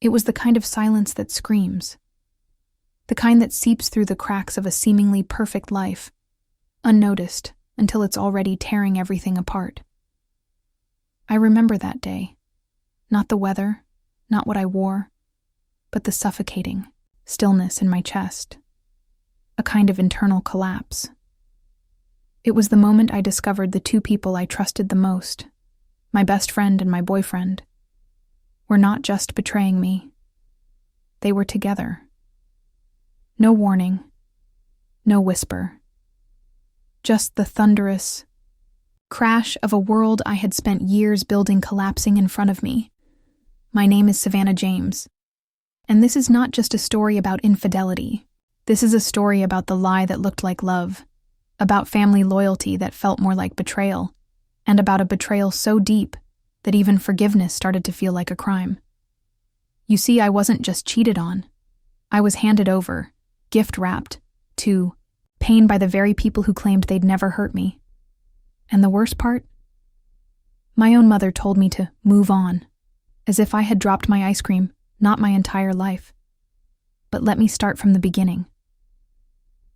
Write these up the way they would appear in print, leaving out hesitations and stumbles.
It was the kind of silence that screams, the kind that seeps through the cracks of a seemingly perfect life, unnoticed until it's already tearing everything apart. I remember that day. Not the weather, not what I wore, but the suffocating stillness in my chest, a kind of internal collapse. It was the moment I discovered the two people I trusted the most, my best friend and my boyfriend, were not just betraying me. They were together. No warning, no whisper. Just the thunderous crash of a world I had spent years building collapsing in front of me. My name is Savannah James, and this is not just a story about infidelity. This is a story about the lie that looked like love, about family loyalty that felt more like betrayal, and about a betrayal so deep that even forgiveness started to feel like a crime. You see, I wasn't just cheated on. I was handed over, gift-wrapped, to pain by the very people who claimed they'd never hurt me. And the worst part? My own mother told me to move on, as if I had dropped my ice cream, not my entire life. But let me start from the beginning.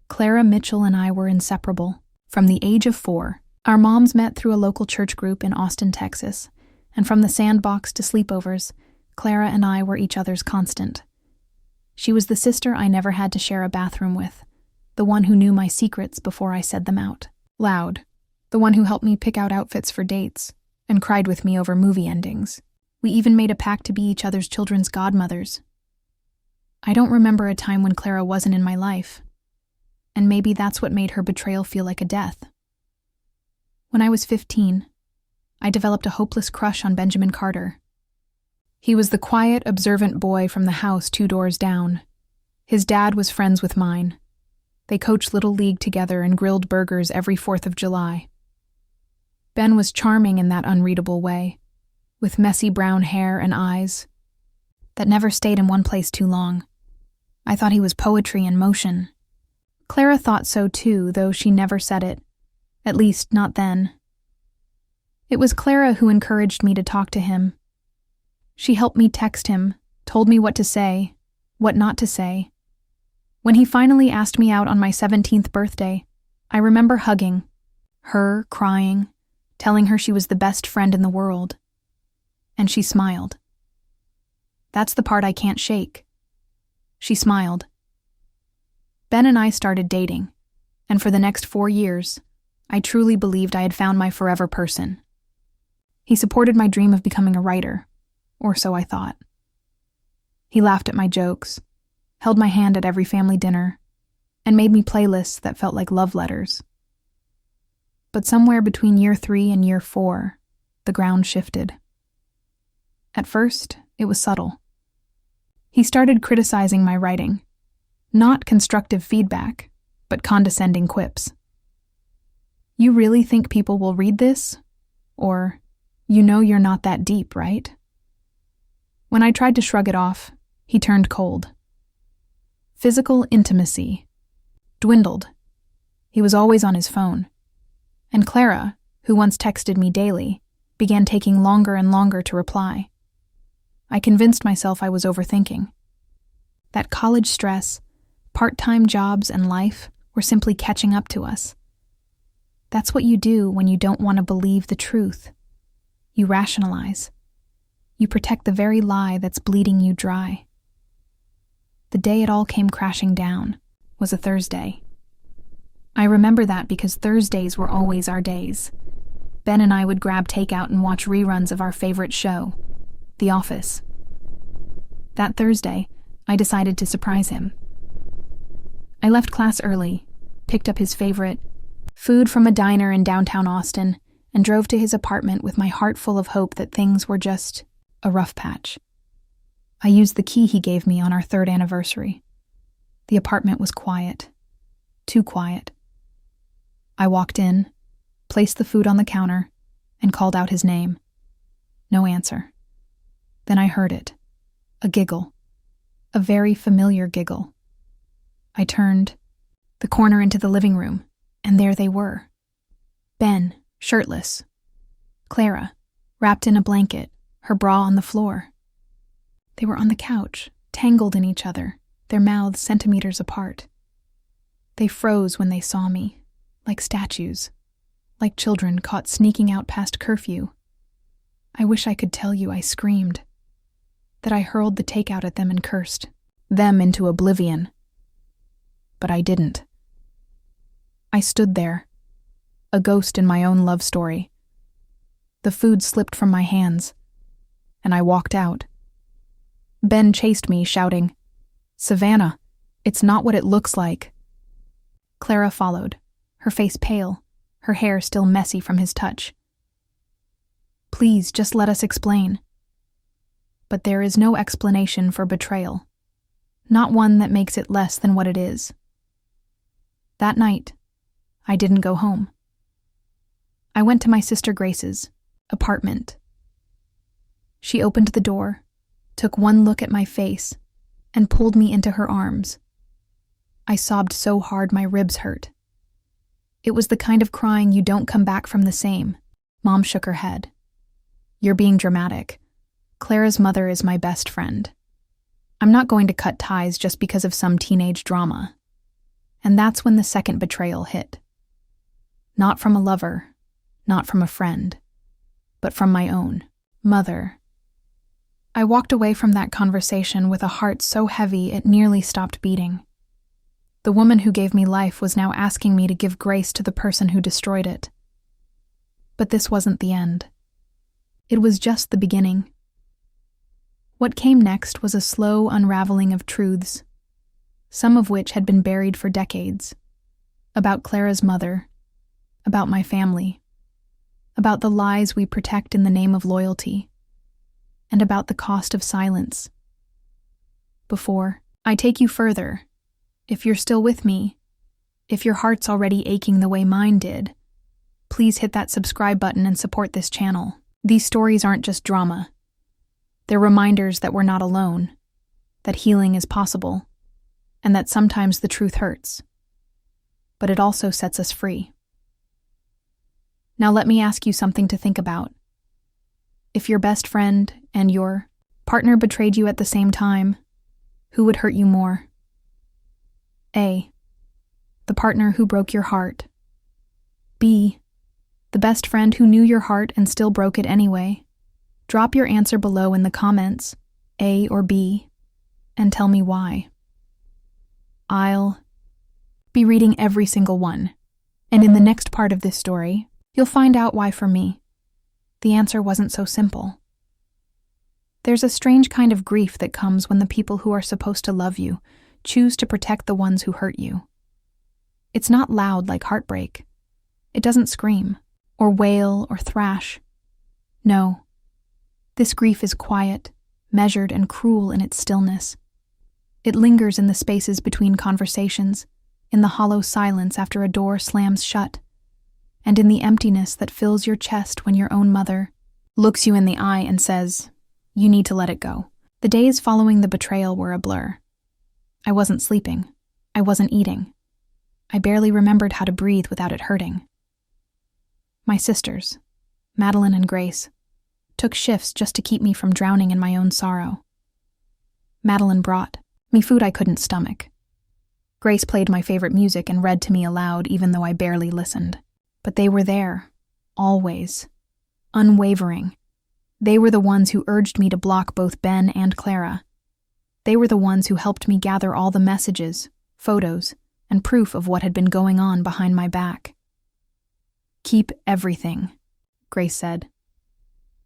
Clara Mitchell and I were inseparable. From the age of 4, our moms met through a local church group in Austin, Texas, and from the sandbox to sleepovers, Clara and I were each other's constant. She was the sister I never had to share a bathroom with, the one who knew my secrets before I said them out loud, the one who helped me pick out outfits for dates and cried with me over movie endings. We even made a pact to be each other's children's godmothers. I don't remember a time when Clara wasn't in my life, and maybe that's what made her betrayal feel like a death. When I was 15, I developed a hopeless crush on Benjamin Carter. He was the quiet, observant boy from the house 2 doors down. His dad was friends with mine. They coached Little League together and grilled burgers every 4th of July. Ben was charming in that unreadable way, with messy brown hair and eyes that never stayed in one place too long. I thought he was poetry in motion. Clara thought so too, though she never said it. At least, not then. It was Clara who encouraged me to talk to him. She helped me text him, told me what to say, what not to say. When he finally asked me out on my 17th birthday, I remember hugging her, crying, telling her she was the best friend in the world. And she smiled. That's the part I can't shake. She smiled. Ben and I started dating, and for the next 4 years, I truly believed I had found my forever person. He supported my dream of becoming a writer, or so I thought. He laughed at my jokes, held my hand at every family dinner, and made me playlists that felt like love letters. But somewhere between year 3 and year 4, the ground shifted. At first, it was subtle. He started criticizing my writing. Not constructive feedback, but condescending quips. You really think people will read this? Or, you know you're not that deep, right? When I tried to shrug it off, he turned cold. Physical intimacy dwindled. He was always on his phone. And Clara, who once texted me daily, began taking longer and longer to reply. I convinced myself I was overthinking. That college stress, part-time jobs, and life were simply catching up to us. That's what you do when you don't want to believe the truth. You rationalize. You protect the very lie that's bleeding you dry. The day it all came crashing down was a Thursday. I remember that because Thursdays were always our days. Ben and I would grab takeout and watch reruns of our favorite show, The Office. That Thursday, I decided to surprise him. I left class early, picked up his favorite food from a diner in downtown Austin, and drove to his apartment with my heart full of hope that things were just a rough patch. I used the key he gave me on our 3rd anniversary. The apartment was quiet. Too quiet. I walked in, placed the food on the counter, and called out his name. No answer. Then I heard it. A giggle. A very familiar giggle. I turned the corner into the living room, and there they were. Ben, shirtless. Clara, wrapped in a blanket, her bra on the floor. They were on the couch, tangled in each other, their mouths centimeters apart. They froze when they saw me, like statues, like children caught sneaking out past curfew. I wish I could tell you I screamed, that I hurled the takeout at them and cursed them into oblivion. But I didn't. I stood there, a ghost in my own love story. The food slipped from my hands, and I walked out. Ben chased me, shouting, "Savannah, it's not what it looks like." Clara followed, her face pale, her hair still messy from his touch. "Please, just let us explain." But there is no explanation for betrayal, not one that makes it less than what it is. That night, I didn't go home. I went to my sister Grace's apartment. She opened the door, took one look at my face, and pulled me into her arms. I sobbed so hard my ribs hurt. It was the kind of crying you don't come back from the same. Mom shook her head. "You're being dramatic. Clara's mother is my best friend. I'm not going to cut ties just because of some teenage drama." And that's when the second betrayal hit. Not from a lover, not from a friend, but from my own mother. I walked away from that conversation with a heart so heavy it nearly stopped beating. The woman who gave me life was now asking me to give grace to the person who destroyed it. But this wasn't the end. It was just the beginning. What came next was a slow unraveling of truths, some of which had been buried for decades, about Clara's mother, about my family, about the lies we protect in the name of loyalty, and about the cost of silence. Before I take you further, if you're still with me, if your heart's already aching the way mine did, please hit that subscribe button and support this channel. These stories aren't just drama. They're reminders that we're not alone, that healing is possible, and that sometimes the truth hurts. But it also sets us free. Now let me ask you something to think about. If your best friend and your partner betrayed you at the same time, who would hurt you more? A. The partner who broke your heart. B. The best friend who knew your heart and still broke it anyway. Drop your answer below in the comments, A or B, and tell me why. I'll be reading every single one, and in the next part of this story, you'll find out why for me, the answer wasn't so simple. There's a strange kind of grief that comes when the people who are supposed to love you choose to protect the ones who hurt you. It's not loud like heartbreak. It doesn't scream, or wail, or thrash. No. This grief is quiet, measured, and cruel in its stillness. It lingers in the spaces between conversations, in the hollow silence after a door slams shut, and in the emptiness that fills your chest when your own mother looks you in the eye and says, "You need to let it go." The days following the betrayal were a blur. I wasn't sleeping. I wasn't eating. I barely remembered how to breathe without it hurting. My sisters, Madeline and Grace, took shifts just to keep me from drowning in my own sorrow. Madeline brought me food I couldn't stomach. Grace played my favorite music and read to me aloud even though I barely listened. But they were there, always, unwavering. They were the ones who urged me to block both Ben and Clara. They were the ones who helped me gather all the messages, photos, and proof of what had been going on behind my back. "Keep everything," Grace said.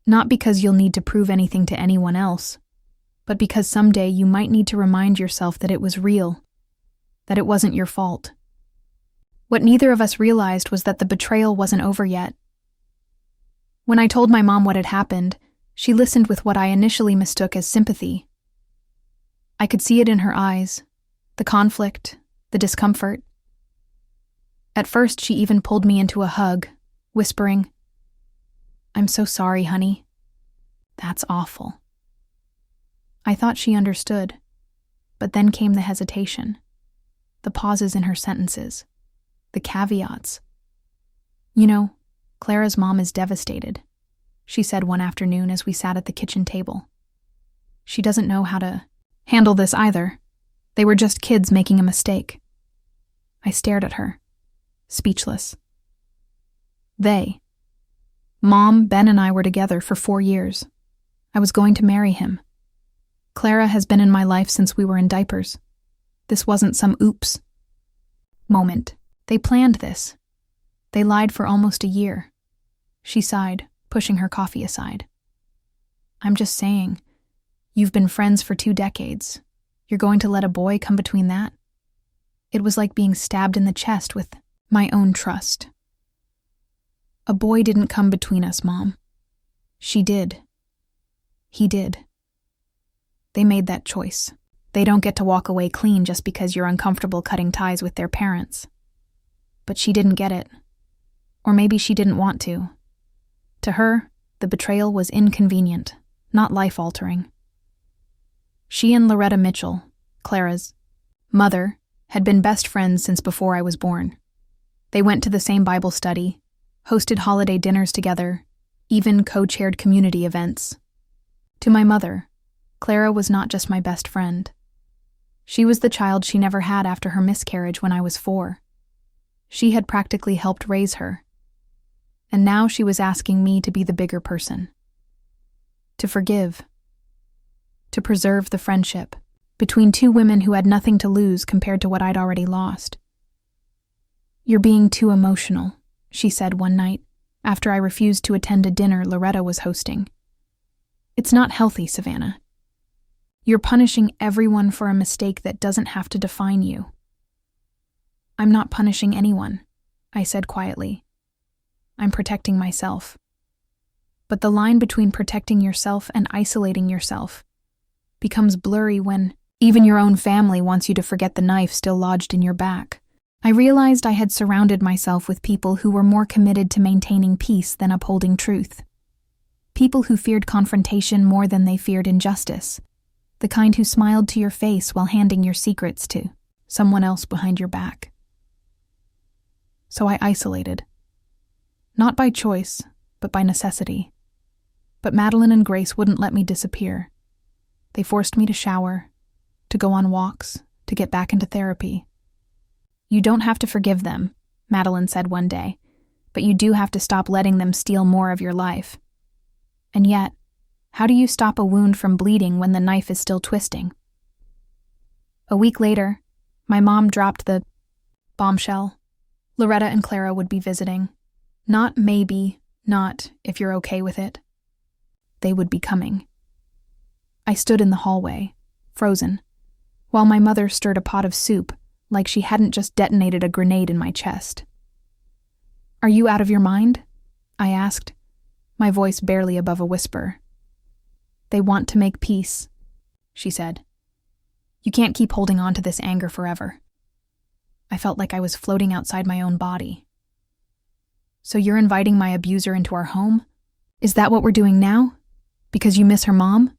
"Not because you'll need to prove anything to anyone else, but because someday you might need to remind yourself that it was real, that it wasn't your fault." What neither of us realized was that the betrayal wasn't over yet. When I told my mom what had happened, she listened with what I initially mistook as sympathy. I could see it in her eyes, the conflict, the discomfort. At first, she even pulled me into a hug, whispering, "I'm so sorry, honey. That's awful." I thought she understood, but then came the hesitation, the pauses in her sentences, the caveats. "You know, Clara's mom is devastated," she said one afternoon as we sat at the kitchen table. She doesn't know how to handle this either. They were just kids making a mistake. I stared at her, speechless. They. Mom, Ben, and I were together for 4 years. I was going to marry him. Clara has been in my life since we were in diapers. This wasn't some oops moment. They planned this. They lied for almost a year. She sighed, pushing her coffee aside. I'm just saying, you've been friends for 2 decades. You're going to let a boy come between that? It was like being stabbed in the chest with my own trust. A boy didn't come between us, Mom. She did. He did. They made that choice. They don't get to walk away clean just because you're uncomfortable cutting ties with their parents. But she didn't get it. Or maybe she didn't want to. To her, the betrayal was inconvenient, not life-altering. She and Loretta Mitchell, Clara's mother, had been best friends since before I was born. They went to the same Bible study, hosted holiday dinners together, even co-chaired community events. To my mother, Clara was not just my best friend. She was the child she never had after her miscarriage when I was 4. She had practically helped raise her. And now she was asking me to be the bigger person. To forgive. To preserve the friendship between 2 women who had nothing to lose compared to what I'd already lost. You're being too emotional, she said one night, after I refused to attend a dinner Loretta was hosting. It's not healthy, Savannah. You're punishing everyone for a mistake that doesn't have to define you. I'm not punishing anyone, I said quietly. I'm protecting myself. But the line between protecting yourself and isolating yourself becomes blurry when even your own family wants you to forget the knife still lodged in your back. I realized I had surrounded myself with people who were more committed to maintaining peace than upholding truth. People who feared confrontation more than they feared injustice. The kind who smiled to your face while handing your secrets to someone else behind your back. So I isolated. Not by choice, but by necessity. But Madeline and Grace wouldn't let me disappear. They forced me to shower, to go on walks, to get back into therapy. You don't have to forgive them, Madeline said one day, but you do have to stop letting them steal more of your life. And yet, how do you stop a wound from bleeding when the knife is still twisting? A week later, my mom dropped the bombshell. Loretta and Clara would be visiting. Not maybe, not if you're okay with it. They would be coming. I stood in the hallway, frozen, while my mother stirred a pot of soup like she hadn't just detonated a grenade in my chest. Are you out of your mind? I asked, my voice barely above a whisper. They want to make peace, she said. You can't keep holding on to this anger forever. I felt like I was floating outside my own body. So you're inviting my abuser into our home? Is that what we're doing now? Because you miss her mom?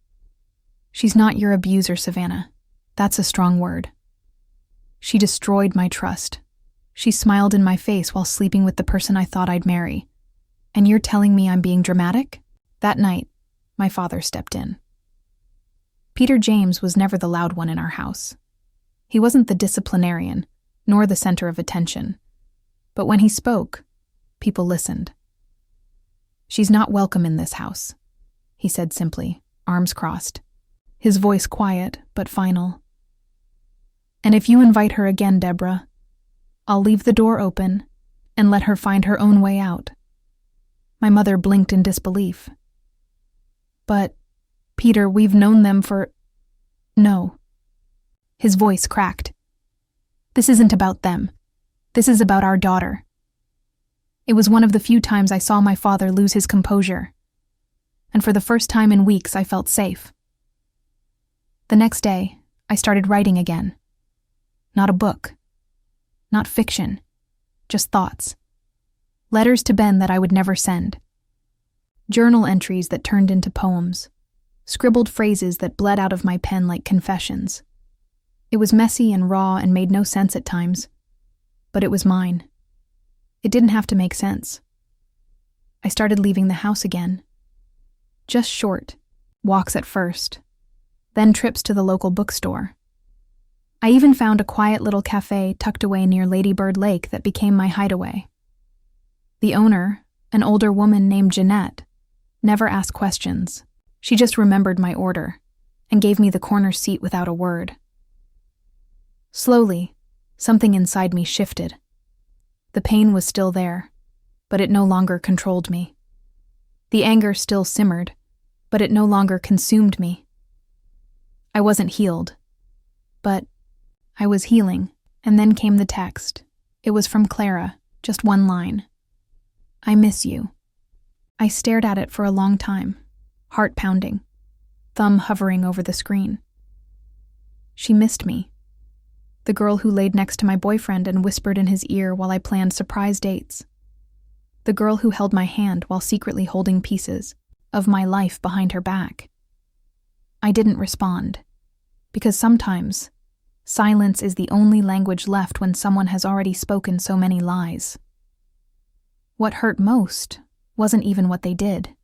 She's not your abuser, Savannah. That's a strong word. She destroyed my trust. She smiled in my face while sleeping with the person I thought I'd marry. And you're telling me I'm being dramatic? That night, my father stepped in. Peter James was never the loud one in our house. He wasn't the disciplinarian, nor the center of attention. But when he spoke, people listened. She's not welcome in this house, he said simply, arms crossed, his voice quiet but final. And if you invite her again, Deborah, I'll leave the door open and let her find her own way out. My mother blinked in disbelief. But, Peter, we've known them for... No. His voice cracked. This isn't about them. This is about our daughter. It was one of the few times I saw my father lose his composure. And for the first time in weeks, I felt safe. The next day, I started writing again. Not a book. Not fiction. Just thoughts. Letters to Ben that I would never send. Journal entries that turned into poems. Scribbled phrases that bled out of my pen like confessions. It was messy and raw and made no sense at times. But it was mine. It didn't have to make sense. I started leaving the house again. Just short, walks at first. then trips to the local bookstore. I even found a quiet little cafe tucked away near Lady Bird Lake that became my hideaway. The owner, an older woman named Jeanette, never asked questions. She just remembered my order and gave me the corner seat without a word. Slowly, something inside me shifted. The pain was still there, but it no longer controlled me. The anger still simmered, but it no longer consumed me. I wasn't healed, but I was healing, and then came the text. It was from Clara, just one line. "I miss you." I stared at it for a long time, heart pounding, thumb hovering over the screen. She missed me. The girl who laid next to my boyfriend and whispered in his ear while I planned surprise dates. The girl who held my hand while secretly holding pieces of my life behind her back. I didn't respond, because sometimes silence is the only language left when someone has already spoken so many lies. What hurt most wasn't even what they did.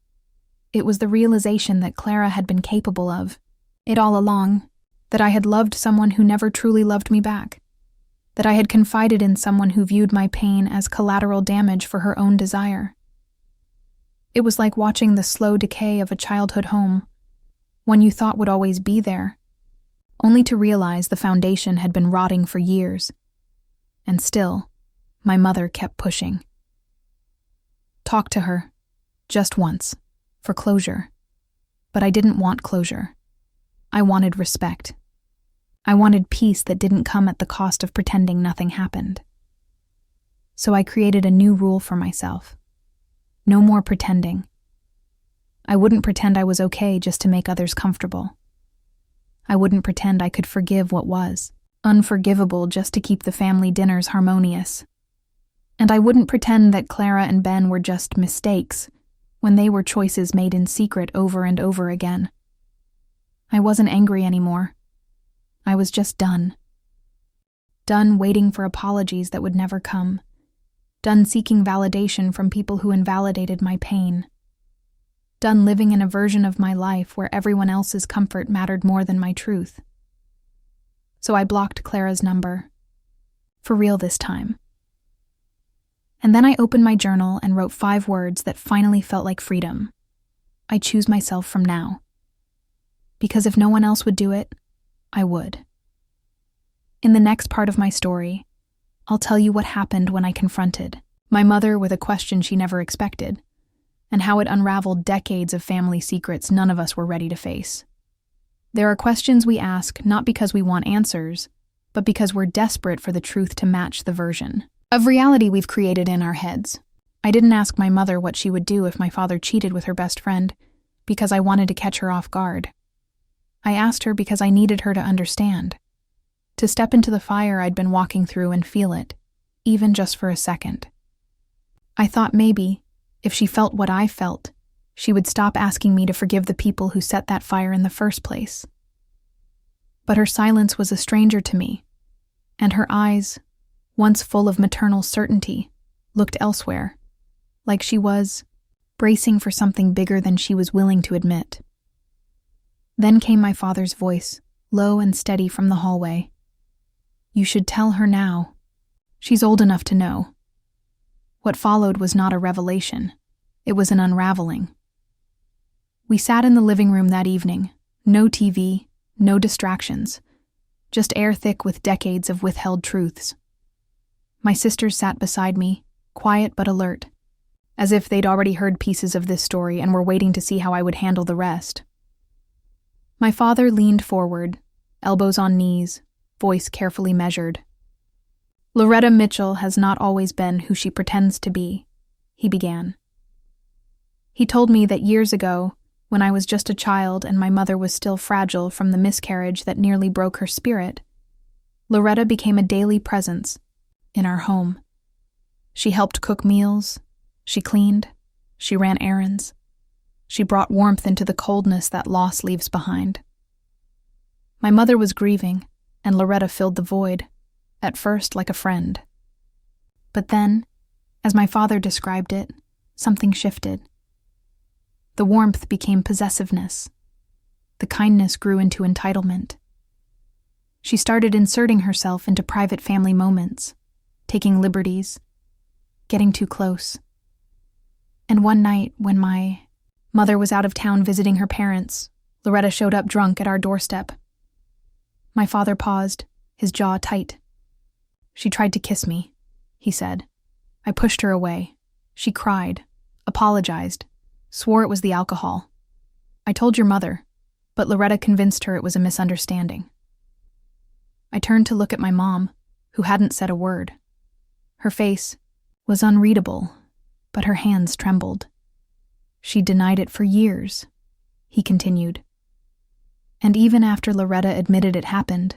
It was the realization that Clara had been capable of it all along, that I had loved someone who never truly loved me back, that I had confided in someone who viewed my pain as collateral damage for her own desire. It was like watching the slow decay of a childhood home, one you thought would always be there, only to realize the foundation had been rotting for years. And still, my mother kept pushing. Talk to her, just once, for closure. But I didn't want closure. I wanted respect. I wanted peace that didn't come at the cost of pretending nothing happened. So I created a new rule for myself. No more pretending. I wouldn't pretend I was okay just to make others comfortable. I wouldn't pretend I could forgive what was unforgivable just to keep the family dinners harmonious. And I wouldn't pretend that Clara and Ben were just mistakes when they were choices made in secret over and over again. I wasn't angry anymore. I was just done. Done waiting for apologies that would never come. Done seeking validation from people who invalidated my pain. Done living in a version of my life where everyone else's comfort mattered more than my truth. So I blocked Clara's number. For real this time. And then I opened my journal and wrote 5 words that finally felt like freedom. I choose myself from now. Because if no one else would do it, I would. In the next part of my story, I'll tell you what happened when I confronted my mother with a question she never expected, and how it unraveled decades of family secrets none of us were ready to face. There are questions we ask not because we want answers, but because we're desperate for the truth to match the version of reality we've created in our heads. I didn't ask my mother what she would do if my father cheated with her best friend, because I wanted to catch her off guard. I asked her because I needed her to understand, to step into the fire I'd been walking through and feel it, even just for a second. I thought maybe, if she felt what I felt, she would stop asking me to forgive the people who set that fire in the first place. But her silence was a stranger to me, and her eyes, once full of maternal certainty, looked elsewhere, like she was bracing for something bigger than she was willing to admit. Then came my father's voice, low and steady from the hallway. "You should tell her now. She's old enough to know." What followed was not a revelation. It was an unraveling. We sat in the living room that evening. No TV, no distractions. Just air thick with decades of withheld truths. My sisters sat beside me, quiet but alert, as if they'd already heard pieces of this story and were waiting to see how I would handle the rest. My father leaned forward, elbows on knees, voice carefully measured. "Loretta Mitchell has not always been who she pretends to be," he began. He told me that years ago, when I was just a child and my mother was still fragile from the miscarriage that nearly broke her spirit, Loretta became a daily presence in our home. She helped cook meals, she cleaned, she ran errands. She brought warmth into the coldness that loss leaves behind. My mother was grieving, and Loretta filled the void, at first like a friend. But then, as my father described it, something shifted. The warmth became possessiveness. the kindness grew into entitlement. She started inserting herself into private family moments, taking liberties, getting too close. And one night, when my mother was out of town visiting her parents, Loretta showed up drunk at our doorstep. My father paused, his jaw tight. "She tried to kiss me," he said. I pushed her away. She cried, apologized, swore it was the alcohol. "I told your mother," but Loretta convinced her it was a misunderstanding. I turned to look at my mom, who hadn't said a word. Her face was unreadable, but her hands trembled. "She denied it for years," he continued. "And even after Loretta admitted it happened,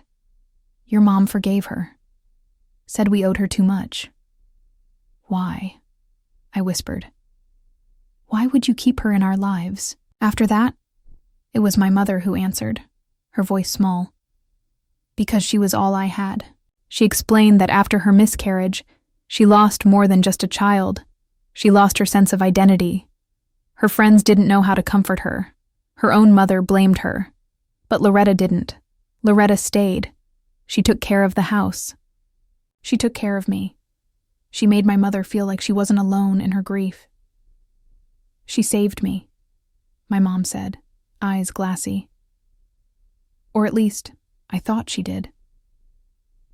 your mom forgave her, said we owed her too much." "Why?" I whispered. "Why would you keep her in our lives?" After that, it was my mother who answered, her voice small. "Because she was all I had." She explained that after her miscarriage, she lost more than just a child. She lost her sense of identity. Her friends didn't know how to comfort her. Her own mother blamed her. But Loretta didn't. Loretta stayed. She took care of the house. She took care of me. She made my mother feel like she wasn't alone in her grief. "She saved me," my mom said, eyes glassy. Or at least, I thought she did.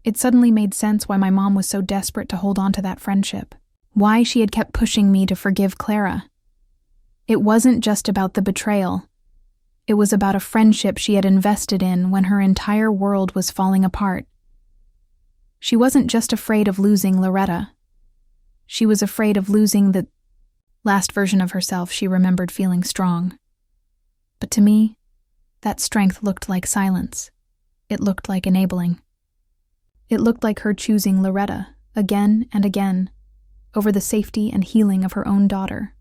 It suddenly made sense why my mom was so desperate to hold on to that friendship, why she had kept pushing me to forgive Clara. It wasn't just about the betrayal. It was about a friendship she had invested in when her entire world was falling apart. She wasn't just afraid of losing Loretta. She was afraid of losing the last version of herself she remembered feeling strong. But to me, that strength looked like silence. It looked like enabling. It looked like her choosing Loretta again and again over the safety and healing of her own daughter.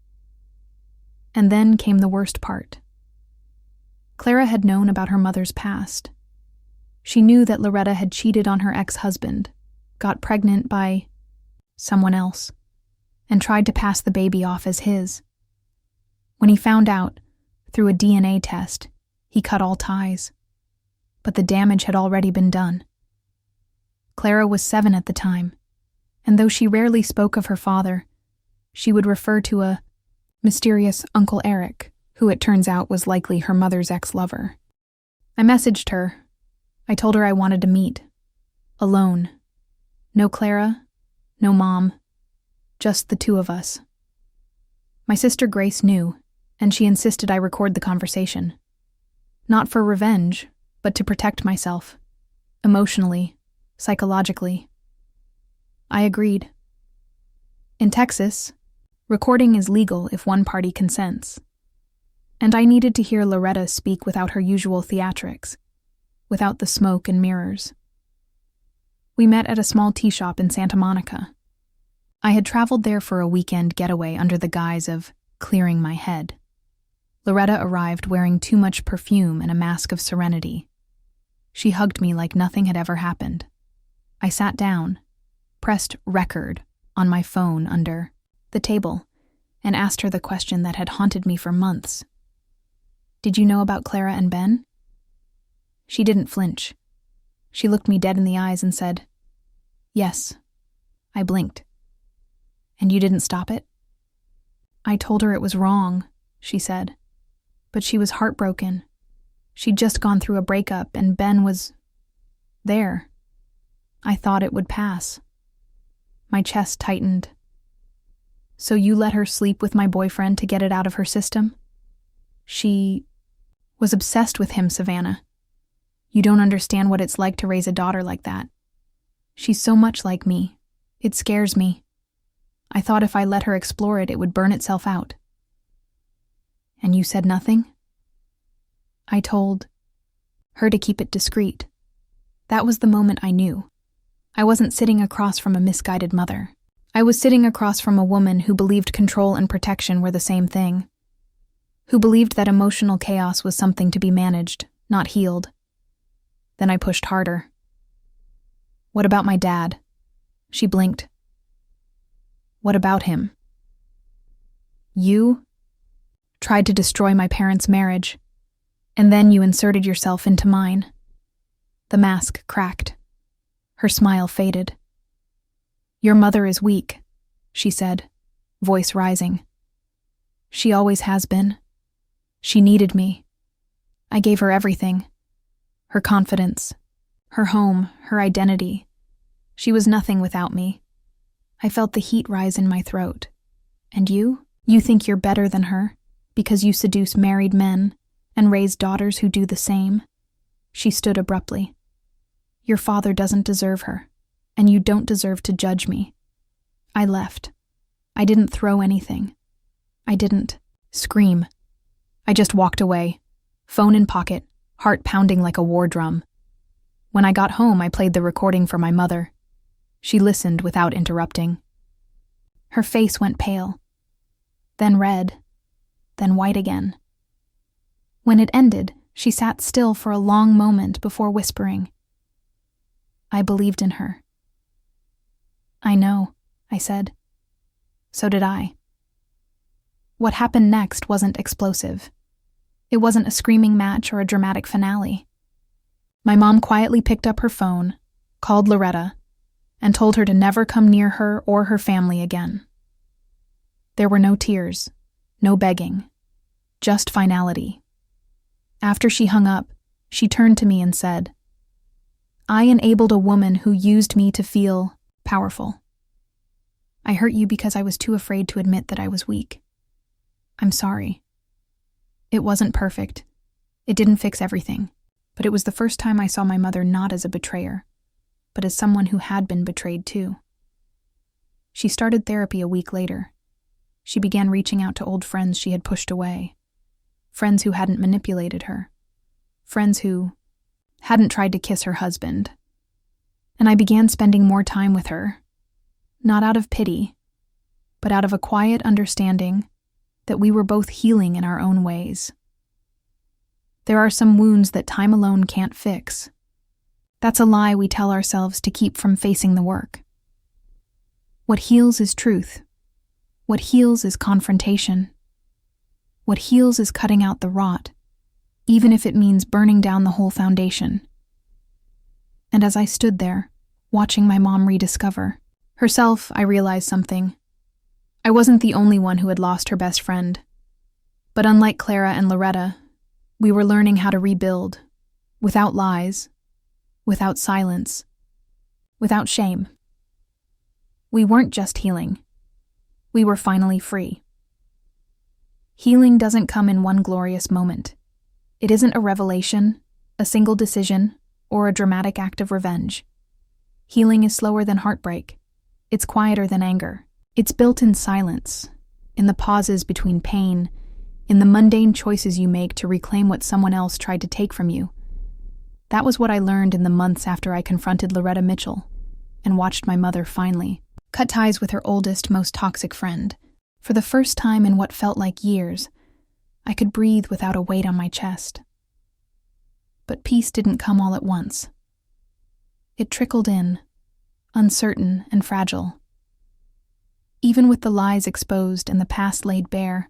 And then came the worst part. Clara had known about her mother's past. She knew that Loretta had cheated on her ex-husband, got pregnant by someone else, and tried to pass the baby off as his. When he found out, through a DNA test, he cut all ties. But the damage had already been done. Clara was 7 at the time, and though she rarely spoke of her father, she would refer to a mysterious Uncle Eric, who it turns out was likely her mother's ex-lover. I messaged her. I told her I wanted to meet. Alone. No Clara, no Mom, just the two of us. My sister Grace knew, and she insisted I record the conversation. Not for revenge, but to protect myself, emotionally, psychologically. I agreed. In Texas, recording is legal if one party consents. And I needed to hear Loretta speak without her usual theatrics, without the smoke and mirrors. We met at a small tea shop in Santa Monica. I had traveled there for a weekend getaway under the guise of clearing my head. Loretta arrived wearing too much perfume and a mask of serenity. She hugged me like nothing had ever happened. I sat down, pressed record on my phone under the table, and asked her the question that had haunted me for months. "Did you know about Clara and Ben?" She didn't flinch. She looked me dead in the eyes and said, "Yes." I blinked. "And you didn't stop it?" I told her it was wrong, she said. But she was heartbroken. She'd just gone through a breakup, and Ben was there. I thought it would pass. My chest tightened. "So you let her sleep with my boyfriend to get it out of her system?" "She was obsessed with him, Savannah. You don't understand what it's like to raise a daughter like that. She's so much like me. It scares me. I thought if I let her explore it, it would burn itself out." "And you said nothing?" I told her to keep it discreet. That was the moment I knew. I wasn't sitting across from a misguided mother. I was sitting across from a woman who believed control and protection were the same thing, who believed that emotional chaos was something to be managed, not healed. Then I pushed harder. "What about my dad?" She blinked. "What about him?" "You tried to destroy my parents' marriage, And then you inserted yourself into mine. The mask cracked. Her smile faded. Your mother is weak, she said, voice rising. She always has been. She needed me. I gave her everything. Her confidence, her home, her identity. She was nothing without me. I felt the heat rise in my throat. And you? You think you're better than her because you seduce married men and raise daughters who do the same? She stood abruptly. Your father doesn't deserve her, and you don't deserve to judge me. I left. I didn't throw anything. I didn't scream. I just walked away, phone in pocket, heart pounding like a war drum. When I got home, I played the recording for my mother. She listened without interrupting. Her face went pale, then red, then white again. When it ended, she sat still for a long moment before whispering. I believed in her. I know, I said. So did I. What happened next wasn't explosive. It wasn't a screaming match or a dramatic finale. My mom quietly picked up her phone, called Loretta, and told her to never come near her or her family again. There were no tears, no begging, just finality. After she hung up, she turned to me and said, I enabled a woman who used me to feel powerful. I hurt you because I was too afraid to admit that I was weak. I'm sorry. It wasn't perfect. It didn't fix everything, but it was the first time I saw my mother not as a betrayer, but as someone who had been betrayed too. She started therapy a week later. She began reaching out to old friends she had pushed away, friends who hadn't manipulated her, friends who hadn't tried to kiss her husband. And I began spending more time with her, not out of pity, but out of a quiet understanding that we were both healing in our own ways. There are some wounds that time alone can't fix. That's a lie we tell ourselves to keep from facing the work. What heals is truth. What heals is confrontation. What heals is cutting out the rot, even if it means burning down the whole foundation. And as I stood there, watching my mom rediscover herself, I realized something. I wasn't the only one who had lost her best friend. But unlike Clara and Loretta, we were learning how to rebuild, without lies, without silence, without shame. We weren't just healing. We were finally free. Healing doesn't come in one glorious moment. It isn't a revelation, a single decision, or a dramatic act of revenge. Healing is slower than heartbreak. It's quieter than anger. It's built in silence, in the pauses between pain, in the mundane choices you make to reclaim what someone else tried to take from you. That was what I learned in the months after I confronted Loretta Mitchell and watched my mother finally cut ties with her oldest, most toxic friend. For the first time in what felt like years, I could breathe without a weight on my chest. But peace didn't come all at once. It trickled in, uncertain and fragile. Even with the lies exposed and the past laid bare,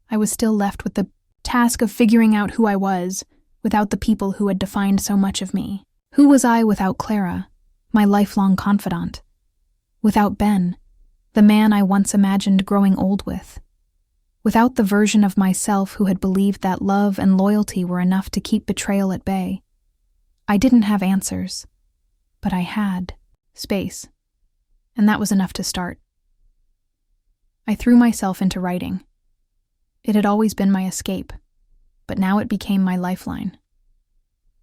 I was still left with the task of figuring out who I was without the people who had defined so much of me. Who was I without Clara, my lifelong confidant? Without Ben, the man I once imagined growing old with? Without the version of myself who had believed that love and loyalty were enough to keep betrayal at bay? I didn't have answers, but I had space, and that was enough to start. I threw myself into writing. It had always been my escape, but now it became my lifeline.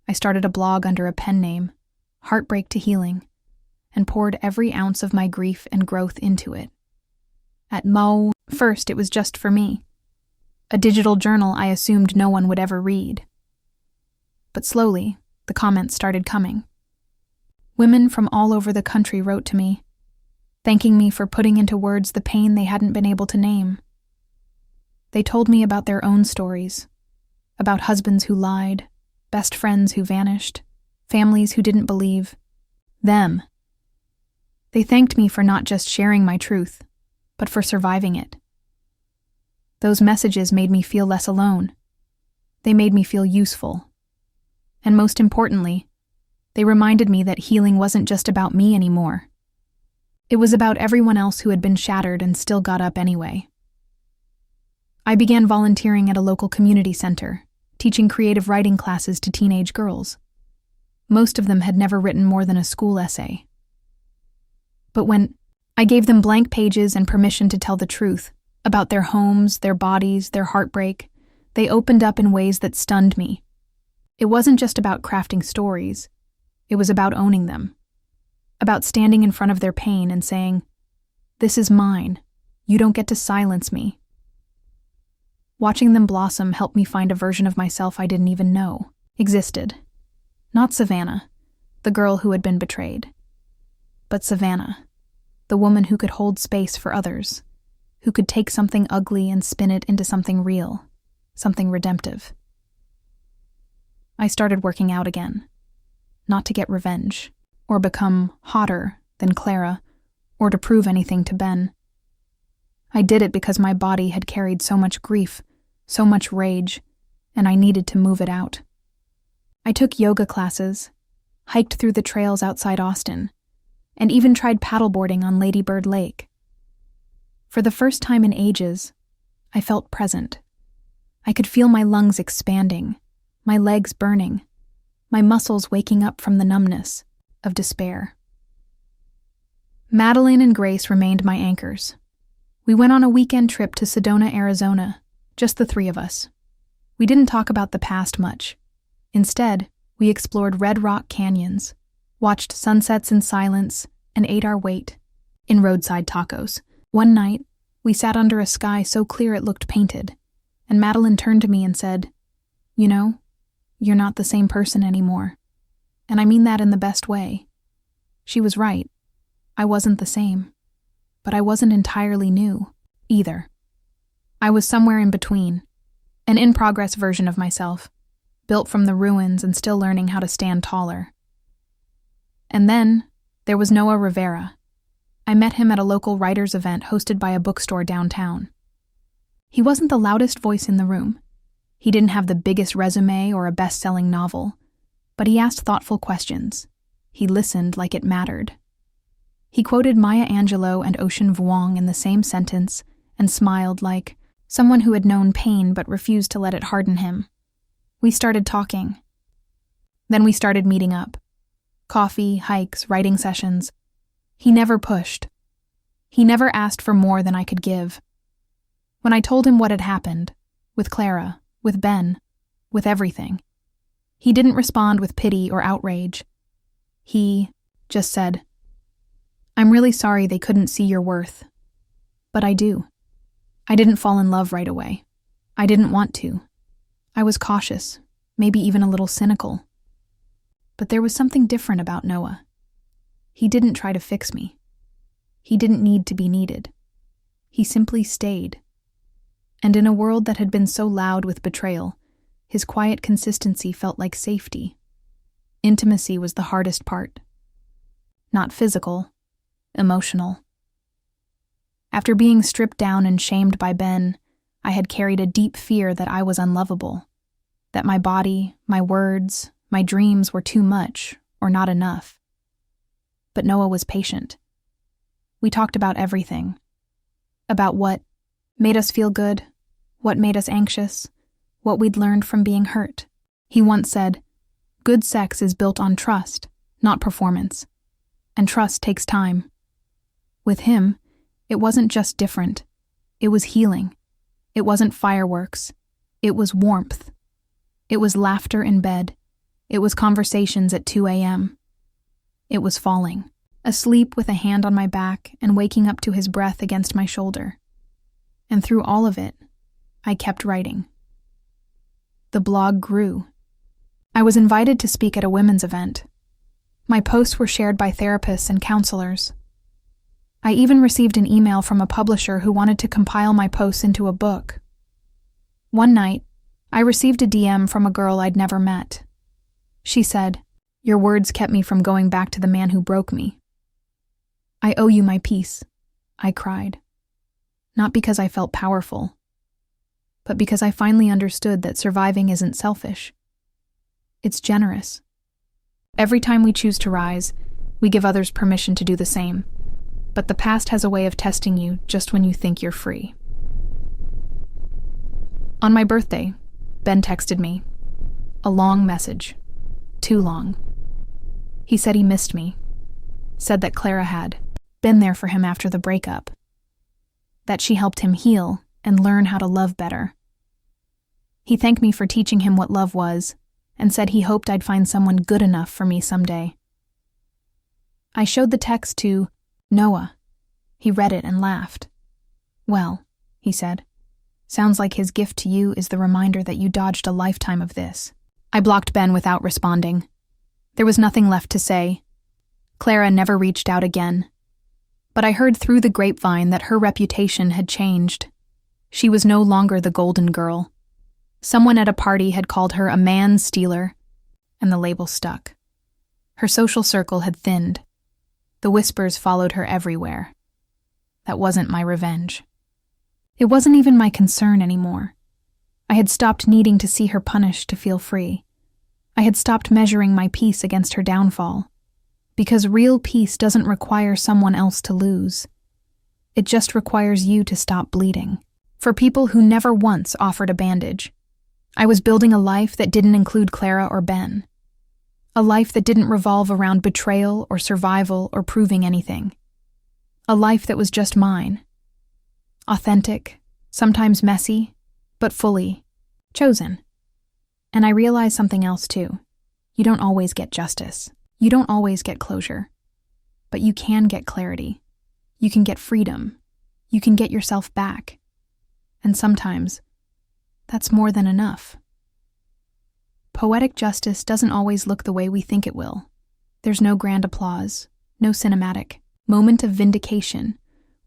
I started a blog under a pen name, Heartbreak to Healing, and poured every ounce of my grief and growth into it. At first it was just for me, a digital journal I assumed no one would ever read. But slowly, the comments started coming. Women from all over the country wrote to me, thanking me for putting into words the pain they hadn't been able to name. They told me about their own stories, about husbands who lied, best friends who vanished, families who didn't believe them. They thanked me for not just sharing my truth, but for surviving it. Those messages made me feel less alone. They made me feel useful. And most importantly, they reminded me that healing wasn't just about me anymore. It was about everyone else who had been shattered and still got up anyway. I began volunteering at a local community center, teaching creative writing classes to teenage girls. Most of them had never written more than a school essay. But when I gave them blank pages and permission to tell the truth about their homes, their bodies, their heartbreak, they opened up in ways that stunned me. It wasn't just about crafting stories. It was about owning them. About standing in front of their pain and saying, "This is mine. You don't get to silence me." Watching them blossom helped me find a version of myself I didn't even know existed. Not Savannah, the girl who had been betrayed, but Savannah, the woman who could hold space for others, who could take something ugly and spin it into something real, something redemptive. I started working out again, not to get revenge, or become hotter than Clara, or to prove anything to Ben. I did it because my body had carried so much grief, so much rage, and I needed to move it out. I took yoga classes, hiked through the trails outside Austin, and even tried paddleboarding on Lady Bird Lake. For the first time in ages, I felt present. I could feel my lungs expanding, my legs burning, my muscles waking up from the numbness of despair. Madeline and Grace remained my anchors. We went on a weekend trip to Sedona, Arizona, just the three of us. We didn't talk about the past much. Instead, we explored red rock canyons, watched sunsets in silence, and ate our weight in roadside tacos. One night, we sat under a sky so clear it looked painted, and Madeline turned to me and said, "You know, you're not the same person anymore. And I mean that in the best way." She was right. I wasn't the same. But I wasn't entirely new, either. I was somewhere in between, an in-progress version of myself, built from the ruins and still learning how to stand taller. And then, there was Noah Rivera. I met him at a local writers' event hosted by a bookstore downtown. He wasn't the loudest voice in the room. He didn't have the biggest resume or a best-selling novel, but he asked thoughtful questions. He listened like it mattered. He quoted Maya Angelou and Ocean Vuong in the same sentence and smiled like someone who had known pain but refused to let it harden him. We started talking. Then we started meeting up. Coffee, hikes, writing sessions. He never pushed. He never asked for more than I could give. When I told him what had happened, with Clara, with Ben, with everything, he didn't respond with pity or outrage. He just said, "I'm really sorry they couldn't see your worth. But I do. I didn't fall in love right away. I didn't want to. I was cautious, maybe even a little cynical. But there was something different about Noah. He didn't try to fix me. He didn't need to be needed. He simply stayed. And in a world that had been so loud with betrayal, his quiet consistency felt like safety. Intimacy was the hardest part. Not physical, emotional. After being stripped down and shamed by Ben, I had carried a deep fear that I was unlovable, that my body, my words, my dreams were too much or not enough. But Noah was patient. We talked about everything. About what made us feel good, what made us anxious, what we'd learned from being hurt. He once said, "Good sex is built on trust, not performance. And trust takes time." With him, it wasn't just different. It was healing. It wasn't fireworks. It was warmth. It was laughter in bed. It was conversations at 2 a.m. It was falling, asleep with a hand on my back and waking up to his breath against my shoulder. And through all of it, I kept writing. The blog grew. I was invited to speak at a women's event. My posts were shared by therapists and counselors. I even received an email from a publisher who wanted to compile my posts into a book. One night, I received a DM from a girl I'd never met. She said, "Your words kept me from going back to the man who broke me." "I owe you my peace," I cried. Not because I felt powerful, but because I finally understood that surviving isn't selfish. It's generous. Every time we choose to rise, we give others permission to do the same. But the past has a way of testing you just when you think you're free. On my birthday, Ben texted me. A long message. Too long. He said he missed me. Said that Clara had been there for him after the breakup. That she helped him heal and learn how to love better. He thanked me for teaching him what love was and said he hoped I'd find someone good enough for me someday. I showed the text to Noah. He read it and laughed. Well, he said, sounds like his gift to you is the reminder that you dodged a lifetime of this. I blocked Ben without responding. There was nothing left to say. Clara never reached out again. But I heard through the grapevine that her reputation had changed. She was no longer the golden girl. Someone at a party had called her a man stealer, and the label stuck. Her social circle had thinned. The whispers followed her everywhere. That wasn't my revenge. It wasn't even my concern anymore. I had stopped needing to see her punished to feel free. I had stopped measuring my peace against her downfall. Because real peace doesn't require someone else to lose. It just requires you to stop bleeding. For people who never once offered a bandage, I was building a life that didn't include Clara or Ben. A life that didn't revolve around betrayal or survival or proving anything. A life that was just mine. Authentic, sometimes messy, but fully chosen. And I realized something else too. You don't always get justice. You don't always get closure. But you can get clarity. You can get freedom. You can get yourself back. And sometimes, that's more than enough. Poetic justice doesn't always look the way we think it will. There's no grand applause, no cinematic moment of vindication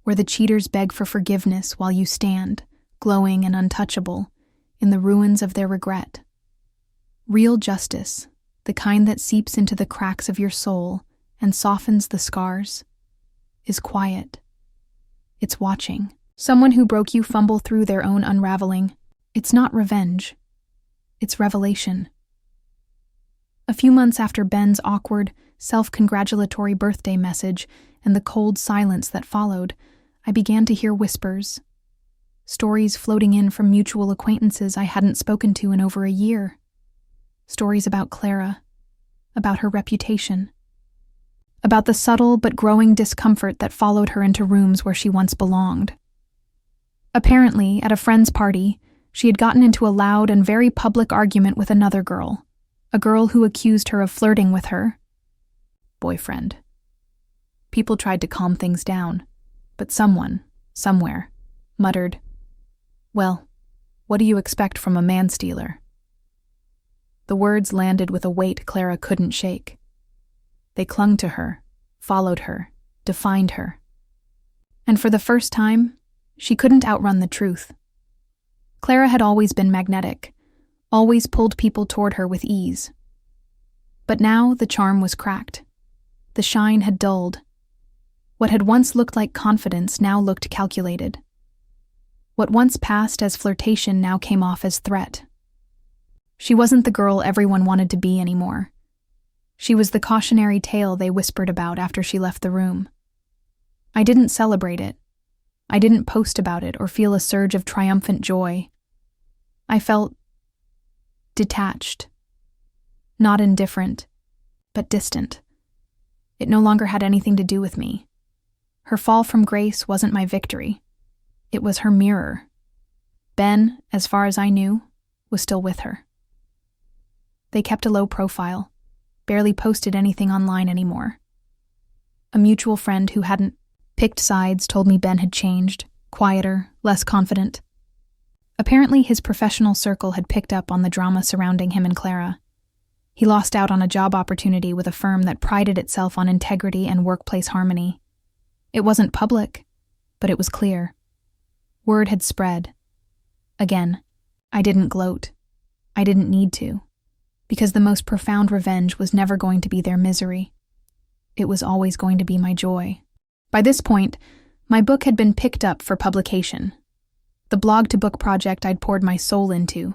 where the cheaters beg for forgiveness while you stand, glowing and untouchable, in the ruins of their regret. Real justice, the kind that seeps into the cracks of your soul and softens the scars, is quiet. It's watching. Someone who broke you fumble through their own unraveling. It's not revenge. It's revelation. A few months after Ben's awkward, self-congratulatory birthday message and the cold silence that followed, I began to hear whispers. Stories floating in from mutual acquaintances I hadn't spoken to in over a year. Stories about Clara, about her reputation, about the subtle but growing discomfort that followed her into rooms where she once belonged. Apparently, at a friend's party, she had gotten into a loud and very public argument with another girl, a girl who accused her of flirting with her boyfriend. People tried to calm things down, but someone, somewhere, muttered, "Well, what do you expect from a man-stealer?" The words landed with a weight Clara couldn't shake. They clung to her, followed her, defined her. And for the first time, she couldn't outrun the truth. Clara had always been magnetic, always pulled people toward her with ease. But now the charm was cracked. The shine had dulled. What had once looked like confidence now looked calculated. What once passed as flirtation now came off as threat. She wasn't the girl everyone wanted to be anymore. She was the cautionary tale they whispered about after she left the room. I didn't celebrate it. I didn't post about it or feel a surge of triumphant joy. I felt detached. Not indifferent, but distant. It no longer had anything to do with me. Her fall from grace wasn't my victory. It was her mirror. Ben, as far as I knew, was still with her. They kept a low profile, barely posted anything online anymore. A mutual friend who hadn't picked sides told me Ben had changed, quieter, less confident. Apparently his professional circle had picked up on the drama surrounding him and Clara. He lost out on a job opportunity with a firm that prided itself on integrity and workplace harmony. It wasn't public, but it was clear. Word had spread. Again, I didn't gloat. I didn't need to, because the most profound revenge was never going to be their misery. It was always going to be my joy. By this point, my book had been picked up for publication. The blog-to-book project I'd poured my soul into,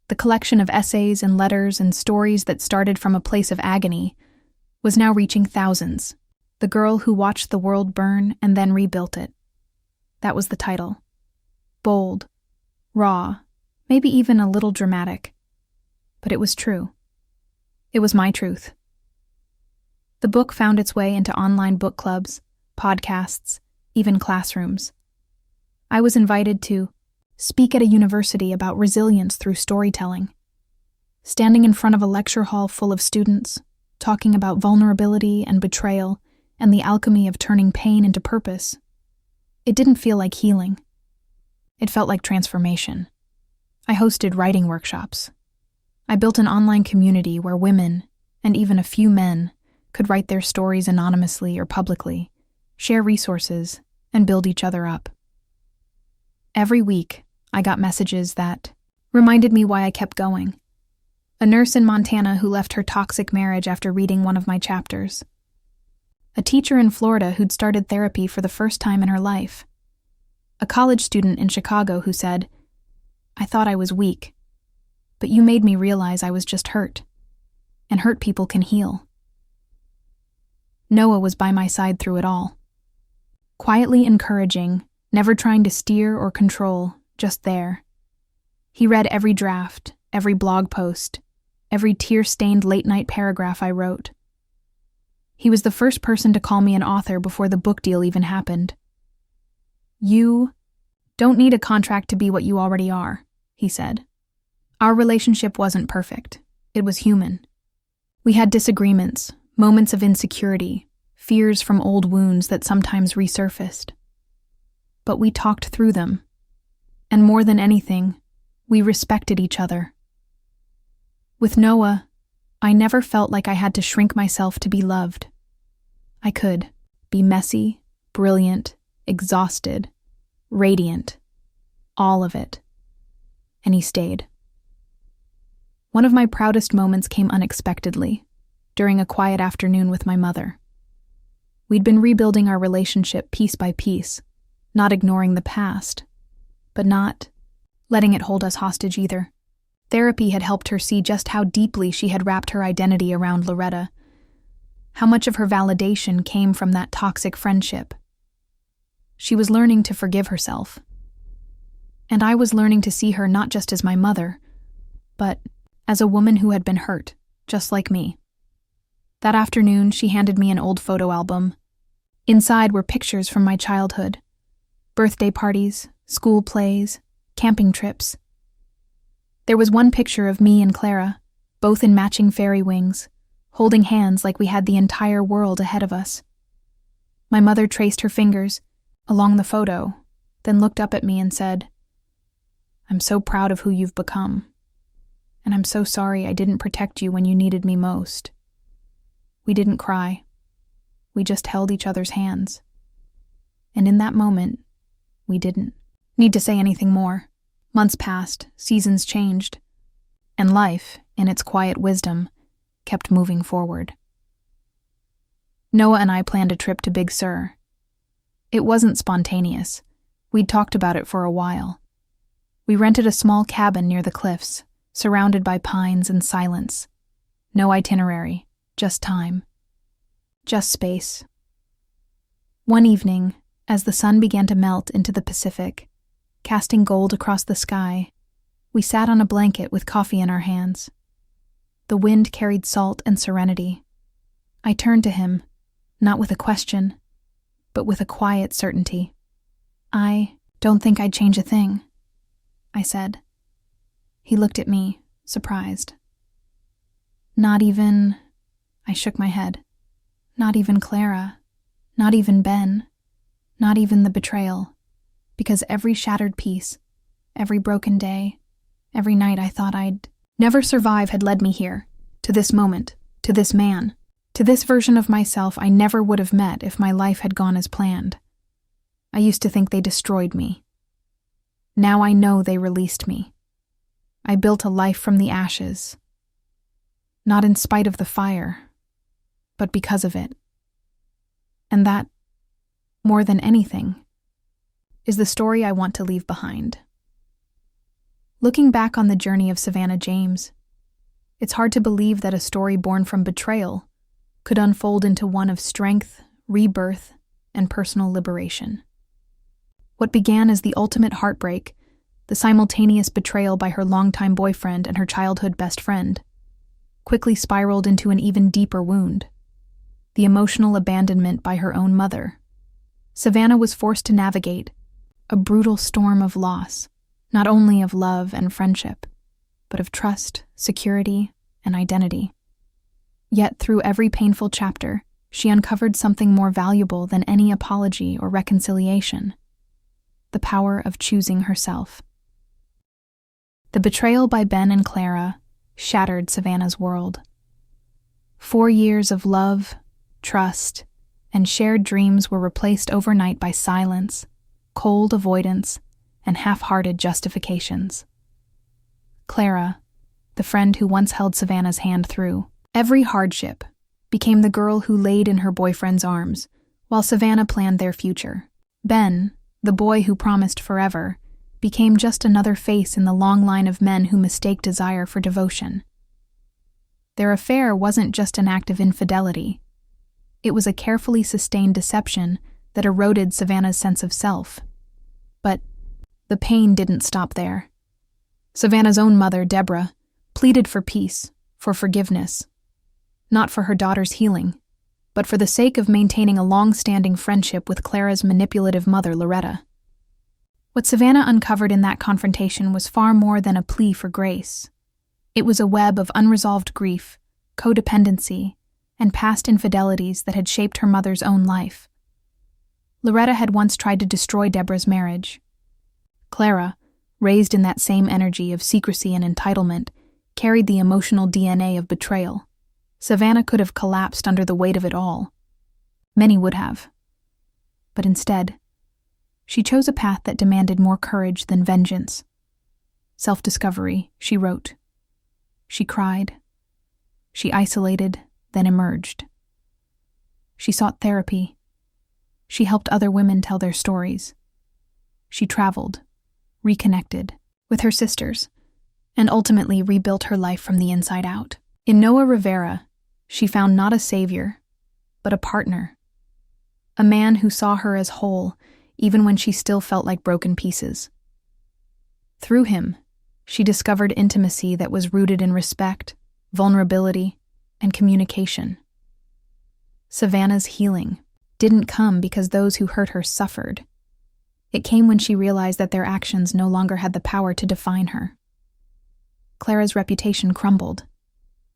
the collection of essays and letters and stories that started from a place of agony, was now reaching thousands. The Girl Who Watched the World Burn and Then Rebuilt It. That was the title. Bold, raw, maybe even a little dramatic. But it was true. It was my truth. The book found its way into online book clubs, podcasts, even classrooms. I was invited to speak at a university about resilience through storytelling. Standing in front of a lecture hall full of students, talking about vulnerability and betrayal and the alchemy of turning pain into purpose. It didn't feel like healing. It felt like transformation. I hosted writing workshops. I built an online community where women, and even a few men, could write their stories anonymously or publicly, share resources, and build each other up. Every week, I got messages that reminded me why I kept going. A nurse in Montana who left her toxic marriage after reading one of my chapters. A teacher in Florida who'd started therapy for the first time in her life. A college student in Chicago who said, "I thought I was weak, but you made me realize I was just hurt, and hurt people can heal." Noah was by my side through it all. Quietly encouraging, never trying to steer or control, just there. He read every draft, every blog post, every tear-stained late-night paragraph I wrote. He was the first person to call me an author before the book deal even happened. "You don't need a contract to be what you already are," he said. Our relationship wasn't perfect. It was human. We had disagreements, moments of insecurity, fears from old wounds that sometimes resurfaced. But we talked through them. And more than anything, we respected each other. With Noah, I never felt like I had to shrink myself to be loved. I could be messy, brilliant, exhausted, radiant, all of it. And he stayed. One of my proudest moments came unexpectedly, during a quiet afternoon with my mother. We'd been rebuilding our relationship piece by piece, not ignoring the past, but not letting it hold us hostage either. Therapy had helped her see just how deeply she had wrapped her identity around Loretta, how much of her validation came from that toxic friendship. She was learning to forgive herself. And I was learning to see her not just as my mother, but as a woman who had been hurt, just like me. That afternoon, she handed me an old photo album. Inside were pictures from my childhood. Birthday parties, school plays, camping trips. There was one picture of me and Clara, both in matching fairy wings, holding hands like we had the entire world ahead of us. My mother traced her fingers along the photo, then looked up at me and said, "I'm so proud of who you've become, and I'm so sorry I didn't protect you when you needed me most." We didn't cry. We just held each other's hands. And in that moment, we didn't need to say anything more. Months passed, seasons changed, and life, in its quiet wisdom, kept moving forward. Noah and I planned a trip to Big Sur. It wasn't spontaneous. We'd talked about it for a while. We rented a small cabin near the cliffs, surrounded by pines and silence. No itinerary, just time. Just space. One evening, as the sun began to melt into the Pacific, casting gold across the sky, we sat on a blanket with coffee in our hands. The wind carried salt and serenity. I turned to him, not with a question, but with a quiet certainty. "I don't think I'd change a thing," I said. He looked at me, surprised. "Not even..." I shook my head. "Not even Clara. Not even Ben. Not even the betrayal. Because every shattered piece, every broken day, every night I thought I'd never survive had led me here, to this moment, to this man, to this version of myself I never would have met if my life had gone as planned. I used to think they destroyed me. Now I know they released me. I built a life from the ashes. Not in spite of the fire, but because of it. And that, more than anything, is the story I want to leave behind. Looking back on the journey of Savannah James, it's hard to believe that a story born from betrayal could unfold into one of strength, rebirth, and personal liberation. What began as the ultimate heartbreak, the simultaneous betrayal by her longtime boyfriend and her childhood best friend, quickly spiraled into an even deeper wound, the emotional abandonment by her own mother. Savannah was forced to navigate a brutal storm of loss, not only of love and friendship, but of trust, security, and identity. Yet through every painful chapter, she uncovered something more valuable than any apology or reconciliation: the power of choosing herself. The betrayal by Ben and Clara shattered Savannah's world. 4 years of love, trust, and shared dreams were replaced overnight by silence, cold avoidance, and half-hearted justifications. Clara, the friend who once held Savannah's hand through every hardship, became the girl who laid in her boyfriend's arms while Savannah planned their future. Ben, the boy who promised forever, became just another face in the long line of men who mistake desire for devotion. Their affair wasn't just an act of infidelity. It was a carefully sustained deception that eroded Savannah's sense of self. But the pain didn't stop there. Savannah's own mother, Deborah, pleaded for peace, for forgiveness, not for her daughter's healing, but for the sake of maintaining a long-standing friendship with Clara's manipulative mother, Loretta. What Savannah uncovered in that confrontation was far more than a plea for grace. It was a web of unresolved grief, codependency, and past infidelities that had shaped her mother's own life. Loretta had once tried to destroy Deborah's marriage. Clara, raised in that same energy of secrecy and entitlement, carried the emotional DNA of betrayal. Savannah could have collapsed under the weight of it all. Many would have. But instead, she chose a path that demanded more courage than vengeance. Self-discovery, she wrote. She cried. She isolated, then emerged. She sought therapy. She helped other women tell their stories. She traveled, reconnected with her sisters, and ultimately rebuilt her life from the inside out. In Noah Rivera, she found not a savior, but a partner. A man who saw her as whole, even when she still felt like broken pieces. Through him, she discovered intimacy that was rooted in respect, vulnerability, and communication. Savannah's healing didn't come because those who hurt her suffered. It came when she realized that their actions no longer had the power to define her. Clara's reputation crumbled.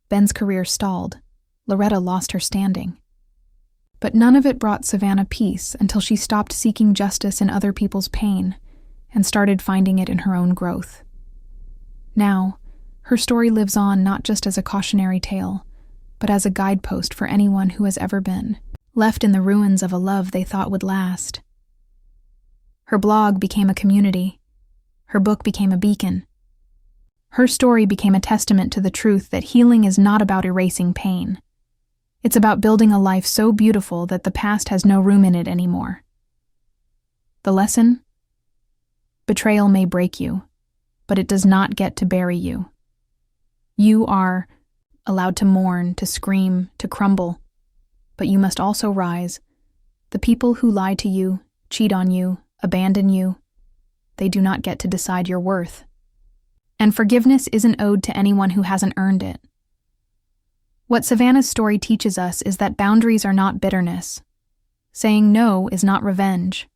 Ben's career stalled. Loretta lost her standing. But none of it brought Savannah peace until she stopped seeking justice in other people's pain and started finding it in her own growth. Now, her story lives on not just as a cautionary tale, but as a guidepost for anyone who has ever been left in the ruins of a love they thought would last. Her blog became a community. Her book became a beacon. Her story became a testament to the truth that healing is not about erasing pain. It's about building a life so beautiful that the past has no room in it anymore. The lesson? Betrayal may break you, but it does not get to bury you. You are allowed to mourn, to scream, to crumble, but you must also rise. The people who lie to you, cheat on you, abandon you, they do not get to decide your worth. And forgiveness isn't owed to anyone who hasn't earned it. What Savannah's story teaches us is that boundaries are not bitterness. Saying no is not revenge.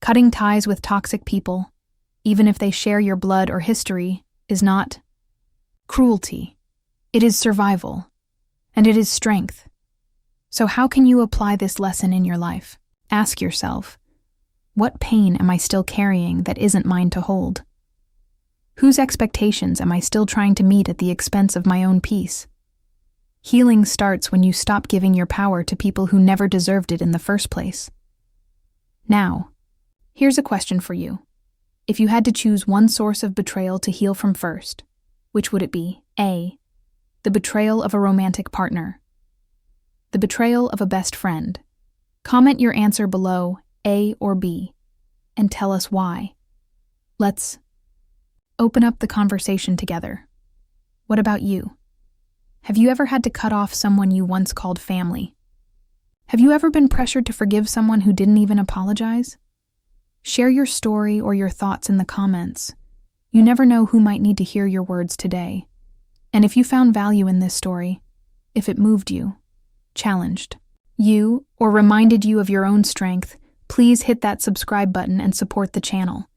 Cutting ties with toxic people, even if they share your blood or history, is not cruelty. It is survival, and it is strength. So how can you apply this lesson in your life? Ask yourself, what pain am I still carrying that isn't mine to hold? Whose expectations am I still trying to meet at the expense of my own peace? Healing starts when you stop giving your power to people who never deserved it in the first place. Now, here's a question for you. If you had to choose one source of betrayal to heal from first, which would it be? A. The betrayal of a romantic partner. The betrayal of a best friend. Comment your answer below, A or B. and tell us why. Let's open up the conversation together. What about you? Have you ever had to cut off someone you once called family? Have you ever been pressured to forgive someone who didn't even apologize? Share your story or your thoughts in the comments. You never know who might need to hear your words today. And if you found value in this story, if it moved you, challenged you, or reminded you of your own strength, please hit that subscribe button and support the channel.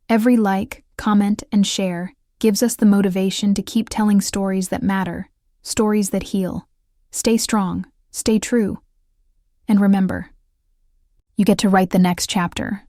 Every like, comment, and share gives us the motivation to keep telling stories that matter, stories that heal. Stay strong, stay true, and remember, you get to write the next chapter.